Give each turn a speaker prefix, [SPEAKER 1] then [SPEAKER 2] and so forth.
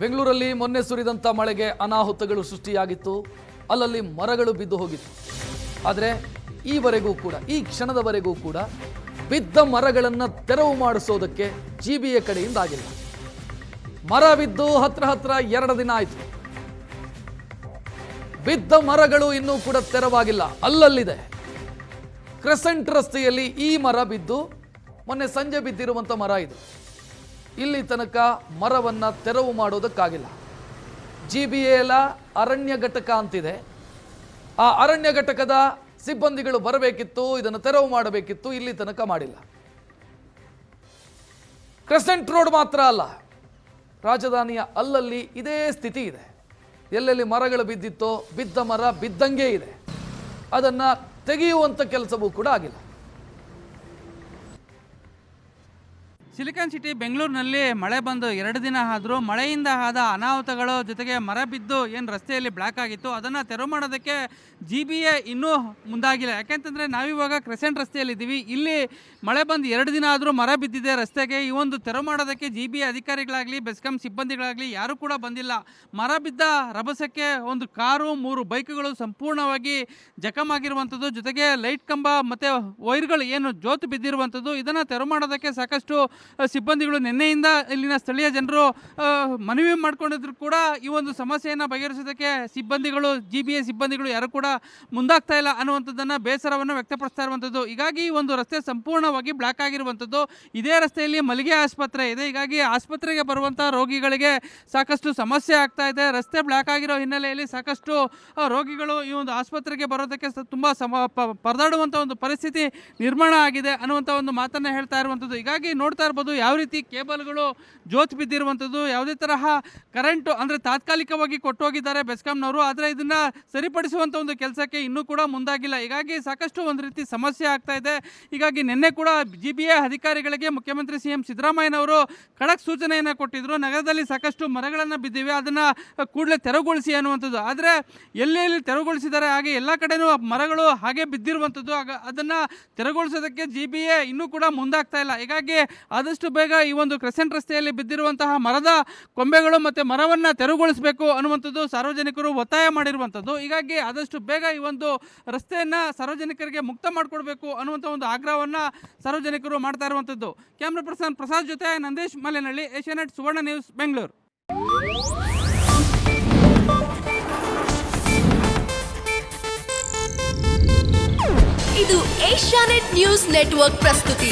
[SPEAKER 1] ಬೆಂಗಳೂರಲ್ಲಿ ಮೊನ್ನೆ ಸುರಿದಂತ ಮಳೆಗೆ ಅನಾಹುತಗಳು ಸೃಷ್ಟಿಯಾಗಿತ್ತು. ಅಲ್ಲಲ್ಲಿ ಮರಗಳು ಬಿದ್ದು ಹೋಗಿತ್ತು. ಆದರೆ ಈವರೆಗೂ ಕೂಡ ಈ ಕ್ಷಣದವರೆಗೂ ಕೂಡ ಬಿದ್ದ ಮರಗಳನ್ನು ತೆರವು ಮಾಡಿಸೋದಕ್ಕೆ ಜಿಬಿಎ ಕಡೆಯಿಂದ ಆಗಿಲ್ಲ. ಮರ ಬಿದ್ದು ಹತ್ರ 2 ದಿನ ಆಯಿತು. ಬಿದ್ದ ಮರಗಳು ಇನ್ನೂ ಕೂಡ ತೆರವಾಗಿಲ್ಲ, ಅಲ್ಲಲ್ಲಿದೆ. ಕ್ರೆಸೆಂಟ್ ರಸ್ತೆಯಲ್ಲಿ ಈ ಮರ ಬಿದ್ದು ಮೊನ್ನೆ ಸಂಜೆ ಬಿದ್ದಿರುವಂಥ ಮರ ಇದು. ಇಲ್ಲಿ ತನಕ ಮರವನ್ನ ತೆರವು ಮಾಡೋದಕ್ಕಾಗಿಲ್ಲ. ಜಿಬಿಎಲ ಅರಣ್ಯ ಘಟಕ ಅಂತಿದೆ. ಆ ಅರಣ್ಯ ಘಟಕದ ಸಿಬ್ಬಂದಿಗಳು ಬರಬೇಕಿತ್ತು, ಇದನ್ನು ತೆರವು ಮಾಡಬೇಕಿತ್ತು, ಇಲ್ಲಿ ತನಕ ಮಾಡಿಲ್ಲ. ಕ್ರೆಸೆಂಟ್ ರೋಡ್ ಮಾತ್ರ ಅಲ್ಲ, ರಾಜಧಾನಿಯ ಅಲ್ಲಲ್ಲಿ ಇದೇ ಸ್ಥಿತಿ ಇದೆ. ಎಲ್ಲೆಲ್ಲಿ ಮರಗಳು ಬಿದ್ದಿತ್ತೋ ಬಿದ್ದ ಮರ ಬಿದ್ದಂಗೆ ಇದೆ. ಅದನ್ನ ತೆಗೆಯುವಂಥ ಕೆಲಸವೂ ಕೂಡ ಆಗಿಲ್ಲ.
[SPEAKER 2] ಸಿಲಿಕಾನ್ ಸಿಟಿ ಬೆಂಗಳೂರಿನಲ್ಲಿ ಮಳೆ ಬಂದು 2 ದಿನ ಆದರೂ ಮಳೆಯಿಂದ ಆದ ಅನಾಹುತಗಳು ಜೊತೆಗೆ ಮರ ಬಿದ್ದು ಏನು ರಸ್ತೆಯಲ್ಲಿ ಬ್ಲಾಕ್ ಆಗಿತ್ತು ಅದನ್ನು ತೆರವು ಮಾಡೋದಕ್ಕೆ ಜಿಬಿಎ ಇನ್ನೂ ಮುಂದಾಗಿಲ್ಲ. ಯಾಕೆಂತಂದರೆ ನಾವಿವಾಗ ಕ್ರೆಸೆಂಟ್ ರಸ್ತೆಯಲ್ಲಿದ್ದೀವಿ. ಇಲ್ಲಿ ಮಳೆ ಬಂದು 2 ದಿನ ಆದರೂ ಮರ ಬಿದ್ದಿದೆ ರಸ್ತೆಗೆ. ಈ ಒಂದು ತೆರವು ಮಾಡೋದಕ್ಕೆ ಜಿಬಿಎ ಅಧಿಕಾರಿಗಳಾಗಲಿ ಬೆಸ್ಕಾಂ ಸಿಬ್ಬಂದಿಗಳಾಗಲಿ ಯಾರೂ ಕೂಡ ಬಂದಿಲ್ಲ. ಮರ ಬಿದ್ದ ರಭಸಕ್ಕೆ ಒಂದು ಕಾರು 3 ಬೈಕ್ಗಳು ಸಂಪೂರ್ಣವಾಗಿ ಜಖಮಾಗಿರುವಂಥದ್ದು, ಜೊತೆಗೆ ಲೈಟ್ ಕಂಬ ಮತ್ತು ವೈರ್ಗಳು ಏನು ಜೋತು ಬಿದ್ದಿರುವಂಥದ್ದು. ಇದನ್ನು ತೆರವು ಮಾಡೋದಕ್ಕೆ ಸಾಕಷ್ಟು ಸಿಬ್ಬಂದಿಗಳು ನಿನ್ನೆಯಿಂದ ಇಲ್ಲಿನ ಸ್ಥಳೀಯ ಜನರು ಮನವಿ ಮಾಡಿಕೊಂಡಿದ್ರು ಕೂಡ ಈ ಒಂದು ಸಮಸ್ಯೆಯನ್ನು ಬಗೆಹರಿಸೋದಕ್ಕೆ ಸಿಬ್ಬಂದಿಗಳು ಜಿಬಿಎ ಸಿಬ್ಬಂದಿಗಳು ಯಾರು ಕೂಡ ಮುಂದಾಗ್ತಾ ಇಲ್ಲ ಅನ್ನುವಂಥದ್ದನ್ನು ಬೇಸರವನ್ನು ವ್ಯಕ್ತಪಡಿಸ್ತಾ ಇರುವಂಥದ್ದು. ಹೀಗಾಗಿ ಈ ಒಂದು ರಸ್ತೆ ಸಂಪೂರ್ಣವಾಗಿ ಬ್ಲಾಕ್ ಆಗಿರುವಂಥದ್ದು. ಇದೇ ರಸ್ತೆಯಲ್ಲಿ ಮಲ್ಲಿಗೆ ಆಸ್ಪತ್ರೆ ಇದೆ. ಹೀಗಾಗಿ ಆಸ್ಪತ್ರೆಗೆ ಬರುವಂಥ ರೋಗಿಗಳಿಗೆ ಸಾಕಷ್ಟು ಸಮಸ್ಯೆ ಆಗ್ತಾ ಇದೆ. ರಸ್ತೆ ಬ್ಲಾಕ್ ಆಗಿರೋ ಹಿನ್ನೆಲೆಯಲ್ಲಿ ಸಾಕಷ್ಟು ರೋಗಿಗಳು ಈ ಒಂದು ಆಸ್ಪತ್ರೆಗೆ ಬರೋದಕ್ಕೆ ತುಂಬ ಪರದಾಡುವಂಥ ಒಂದು ಪರಿಸ್ಥಿತಿ ನಿರ್ಮಾಣ ಆಗಿದೆ ಅನ್ನುವಂಥ ಒಂದು ಮಾತನ್ನು ಹೇಳ್ತಾ ಇರುವಂಥದ್ದು. ಹೀಗಾಗಿ ನೋಡ್ತಾ ಇರ್ಬೋದು ಯಾವ ರೀತಿ ಕೇಬಲ್ಗಳು ಜೋತ್ ಬಿದ್ದಿರುವಂಥದ್ದು, ಯಾವುದೇ ತರಹ ಕರೆಂಟು ಅಂದರೆ ತಾತ್ಕಾಲಿಕವಾಗಿ ಕೊಟ್ಟೋಗಿದ್ದಾರೆ ಬೆಸ್ಕಾಂನವರು. ಆದರೆ ಇದನ್ನು ಸರಿಪಡಿಸುವಂಥ ಒಂದು ಕೆಲಸಕ್ಕೆ ಇನ್ನೂ ಕೂಡ ಮುಂದಾಗಿಲ್ಲ. ಹೀಗಾಗಿ ಸಾಕಷ್ಟು ಒಂದು ರೀತಿ ಸಮಸ್ಯೆ ಆಗ್ತಾ ಇದೆ. ಹೀಗಾಗಿ ನಿನ್ನೆ ಕೂಡ ಜಿಬಿಎ ಅಧಿಕಾರಿಗಳಿಗೆ ಮುಖ್ಯಮಂತ್ರಿ CM ಸಿದ್ದರಾಮಯ್ಯನವರು ಖಡಕ್ ಸೂಚನೆಯನ್ನು ಕೊಟ್ಟಿದ್ದರು. ನಗರದಲ್ಲಿ ಸಾಕಷ್ಟು ಮರಗಳನ್ನು ಬಿದ್ದಿವೆ, ಅದನ್ನು ಕೂಡಲೇ ತೆರವುಗೊಳಿಸಿ ಅನ್ನುವಂಥದ್ದು. ಆದರೆ ಎಲ್ಲೆಲ್ಲಿ ತೆರವುಗೊಳಿಸಿದ್ದಾರೆ ಹಾಗೆ ಎಲ್ಲ ಕಡೆನೂ ಮರಗಳು ಹಾಗೆ ಬಿದ್ದಿರುವಂಥದ್ದು. ಅದನ್ನು ತೆರವುಗೊಳಿಸೋದಕ್ಕೆ ಜಿಬಿಎ ಇನ್ನೂ ಕೂಡ ಮುಂದಾಗ್ತಾ ಇಲ್ಲ. ಹೀಗಾಗಿ ಆದಷ್ಟು ಬೇಗ ಈ ಒಂದು ಕ್ರೆಸೆಂಟ್ ರಸ್ತೆಯಲ್ಲಿ ಬಿದ್ದಿರುವಂತಹ ಮರದ ಕೊಂಬೆಗಳು ಮತ್ತು ಮರವನ್ನು ತೆರವುಗೊಳಿಸಬೇಕು ಅನ್ನುವಂಥದ್ದು ಸಾರ್ವಜನಿಕರು ಒತ್ತಾಯ ಮಾಡಿರುವಂಥದ್ದು. ಹೀಗಾಗಿ ಆದಷ್ಟು ಬೇಗ ಈ ಒಂದು ರಸ್ತೆಯನ್ನು ಸಾರ್ವಜನಿಕರಿಗೆ ಮುಕ್ತ ಮಾಡಿಕೊಡ್ಬೇಕು ಅನ್ನುವಂಥ ಒಂದು ಆಗ್ರಹವನ್ನು ಸಾರ್ವಜನಿಕರು ಮಾಡ್ತಾ ಇರುವಂಥದ್ದು. ಕ್ಯಾಮ್ರಾ ಪರ್ಸನ್ ಪ್ರಸಾದ್ ಜೊತೆ ನಂದೇಶ್ ಮಲೆನಹಳ್ಳಿ, ಏಷ್ಯಾನೆಟ್ ಸುವರ್ಣ ನ್ಯೂಸ್, ಬೆಂಗಳೂರು.
[SPEAKER 3] ಇದು ಏಷ್ಯಾನೆಟ್ ನ್ಯೂಸ್ ನೆಟ್ವರ್ಕ್ ಪ್ರಸ್ತುತಿ.